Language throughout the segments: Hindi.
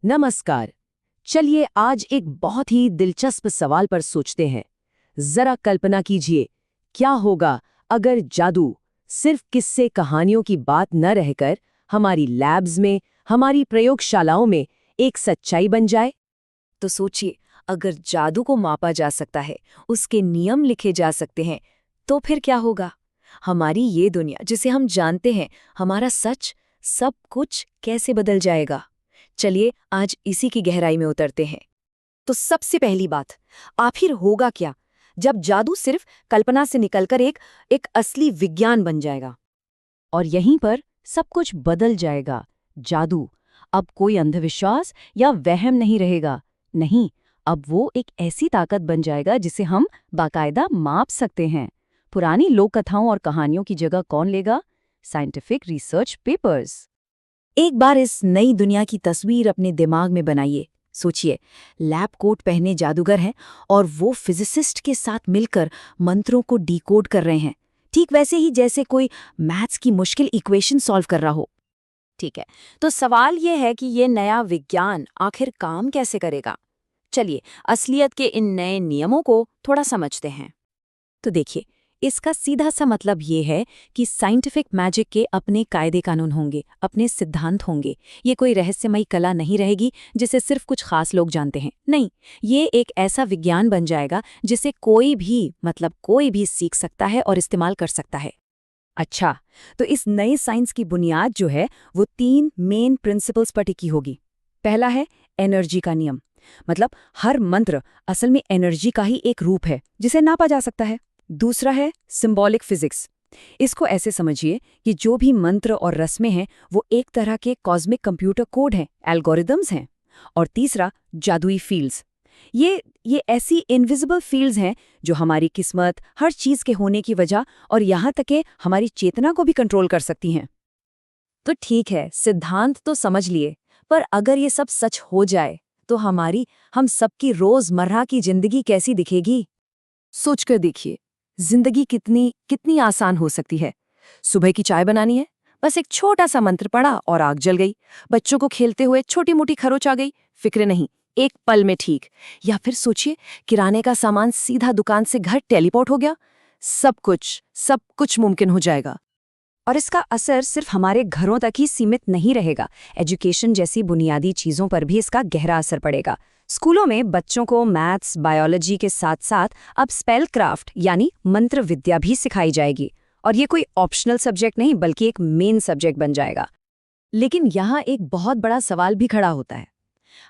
नमस्कार। चलिए आज एक बहुत ही दिलचस्प सवाल पर सोचते हैं। जरा कल्पना कीजिए, क्या होगा अगर जादू सिर्फ किस्से कहानियों की बात न रहकर हमारी लैब्स में, हमारी प्रयोगशालाओं में एक सच्चाई बन जाए। तो सोचिए, अगर जादू को मापा जा सकता है, उसके नियम लिखे जा सकते हैं, तो फिर क्या होगा? हमारी ये दुनिया जिसे हम जानते हैं, हमारा सच, सब कुछ कैसे बदल जाएगा? चलिए आज इसी की गहराई में उतरते हैं। तो सबसे पहली बात, आखिर होगा क्या जब जादू सिर्फ कल्पना से निकलकर एक असली विज्ञान बन जाएगा? और यहीं पर सब कुछ बदल जाएगा। जादू अब कोई अंधविश्वास या वहम नहीं रहेगा। नहीं, अब वो एक ऐसी ताकत बन जाएगा जिसे हम बाकायदा माप सकते हैं। पुरानी लोक कथाओं और कहानियों की जगह कौन लेगा? Scientific research papers. एक बार इस नई दुनिया की तस्वीर अपने दिमाग में बनाइए। सोचिए, लैब कोट पहने जादूगर हैं और वो फिजिसिस्ट के साथ मिलकर मंत्रों को डिकोड कर रहे हैं, ठीक वैसे ही जैसे कोई मैथ्स की मुश्किल इक्वेशन सॉल्व कर रहा हो। ठीक है, तो सवाल ये है कि ये नया विज्ञान आखिर काम कैसे करेगा? चलिए असलियत के इन नए नियमों को थोड़ा समझते हैं। तो देखिए, इसका सीधा सा मतलब ये है कि साइंटिफिक मैजिक के अपने कायदे कानून होंगे, अपने सिद्धांत होंगे। ये कोई रहस्यमयी कला नहीं रहेगी जिसे सिर्फ कुछ खास लोग जानते हैं। नहीं, ये एक ऐसा विज्ञान बन जाएगा जिसे कोई भी सीख सकता है और इस्तेमाल कर सकता है। अच्छा, तो इस नई साइंस की बुनियाद जो है वो 3 मेन प्रिंसिपल्स पर टिकी होगी। पहला है एनर्जी का नियम, मतलब हर मंत्र असल में एनर्जी का ही एक रूप है जिसे नापा जा सकता है। दूसरा है सिंबॉलिक फिजिक्स। इसको ऐसे समझिए कि जो भी मंत्र और रस्में हैं वो एक तरह के कॉस्मिक कंप्यूटर कोड हैं, एल्गोरिदम्स हैं। और तीसरा जादुई फील्ड्स। ये ऐसी इनविजिबल फील्ड्स हैं जो हमारी किस्मत, हर चीज के होने की वजह और यहाँ तक कि हमारी चेतना को भी कंट्रोल कर सकती हैं। तो ठीक है, सिद्धांत तो समझ लिए, पर अगर ये सब सच हो जाए तो हम सबकी रोजमर्रा की जिंदगी कैसी दिखेगी? सोचकर देखिए, जिंदगी कितनी कितनी आसान हो सकती है। सुबह की चाय बनानी है, बस एक छोटा सा मंत्र पढ़ा और आग जल गई। बच्चों को खेलते हुए छोटी मोटी खरोच आ गई, फिक्र नहीं, एक पल में ठीक। या फिर सोचिए, किराने का सामान सीधा दुकान से घर टेलीपोर्ट हो गया। सब कुछ मुमकिन हो जाएगा। और इसका असर सिर्फ हमारे घरों तक ही सीमित नहीं रहेगा। एजुकेशन जैसी बुनियादी चीजों पर भी इसका गहरा असर पड़ेगा। स्कूलों में बच्चों को मैथ्स, बायोलॉजी के साथ साथ अब स्पेल क्राफ्ट यानी मंत्र विद्या भी सिखाई जाएगी। और ये कोई ऑप्शनल सब्जेक्ट नहीं बल्कि एक मेन सब्जेक्ट बन जाएगा। लेकिन यहाँ एक बहुत बड़ा सवाल भी खड़ा होता है।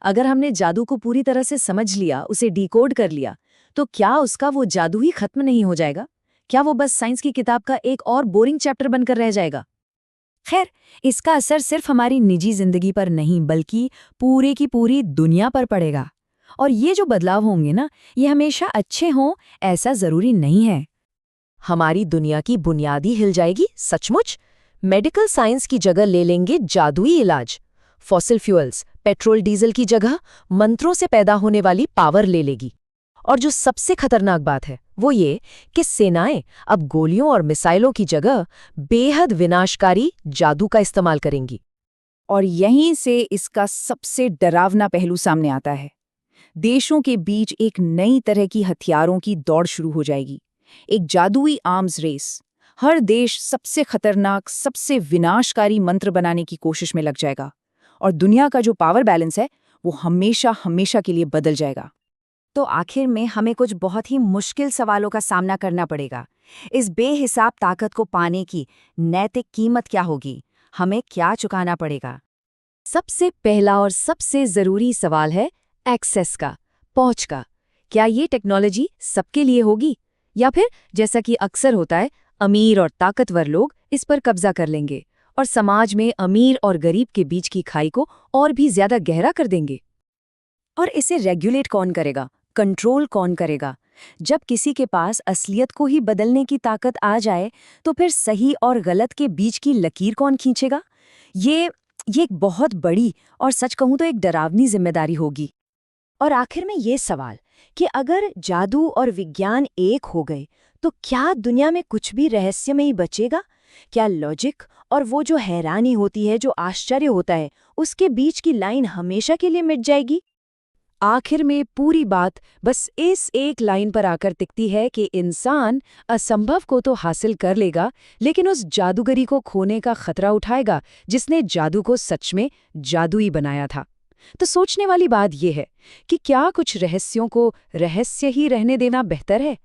अगर हमने जादू को पूरी तरह से समझ लिया, उसे डिकोड कर लिया, तो क्या उसका वो जादू ही खत्म नहीं हो जाएगा? क्या वो बस साइंस की किताब का एक और बोरिंग चैप्टर बनकर रह जाएगा? खैर, इसका असर सिर्फ हमारी निजी जिंदगी पर नहीं बल्कि पूरे की पूरी दुनिया पर पड़ेगा। और ये जो बदलाव होंगे ना, ये हमेशा अच्छे हों ऐसा जरूरी नहीं है। हमारी दुनिया की बुनियादी हिल जाएगी सचमुच। मेडिकल साइंस की जगह ले लेंगे जादुई इलाज। फॉसिल फ्यूल्स, पेट्रोल डीजल की जगह मंत्रों से पैदा होने वाली पावर ले लेगी। और जो सबसे खतरनाक बात है वो ये कि सेनाएं अब गोलियों और मिसाइलों की जगह बेहद विनाशकारी जादू का इस्तेमाल करेंगी। और यहीं से इसका सबसे डरावना पहलू सामने आता है। देशों के बीच एक नई तरह की हथियारों की दौड़ शुरू हो जाएगी, एक जादुई आर्म्स रेस। हर देश सबसे खतरनाक, सबसे विनाशकारी मंत्र बनाने की कोशिश में लग जाएगा और दुनिया का जो पावर बैलेंस है वो हमेशा हमेशा के लिए बदल जाएगा। तो आखिर में हमें कुछ बहुत ही मुश्किल सवालों का सामना करना पड़ेगा। इस बेहिसाब ताकत को पाने की नैतिक कीमत क्या होगी? हमें क्या चुकाना पड़ेगा? सबसे पहला और सबसे जरूरी सवाल है एक्सेस का, पहुंच का। क्या ये टेक्नोलॉजी सबके लिए होगी, या फिर जैसा कि अक्सर होता है, अमीर और ताकतवर लोग इस पर कब्जा कर लेंगे और समाज में अमीर और गरीब के बीच की खाई को और भी ज्यादा गहरा कर देंगे? और इसे रेगुलेट कौन करेगा, कंट्रोल कौन करेगा? जब किसी के पास असलियत को ही बदलने की ताकत आ जाए तो फिर सही और गलत के बीच की लकीर कौन खींचेगा? ये एक बहुत बड़ी और सच कहूं तो एक डरावनी जिम्मेदारी होगी। और आखिर में ये सवाल कि अगर जादू और विज्ञान एक हो गए तो क्या दुनिया में कुछ भी रहस्यमयी बचेगा, क्या लॉजिक और वो जो हैरानी होती है, जो आश्चर्य होता है, उसके बीच की लाइन हमेशा के लिए मिट जाएगी? आखिर में पूरी बात बस इस एक लाइन पर आकर टिकती है कि इंसान असंभव को तो हासिल कर लेगा, लेकिन उस जादूगरी को खोने का खतरा उठाएगा जिसने जादू को सच में जादुई बनाया था। तो सोचने वाली बात यह है कि क्या कुछ रहस्यों को रहस्य ही रहने देना बेहतर है?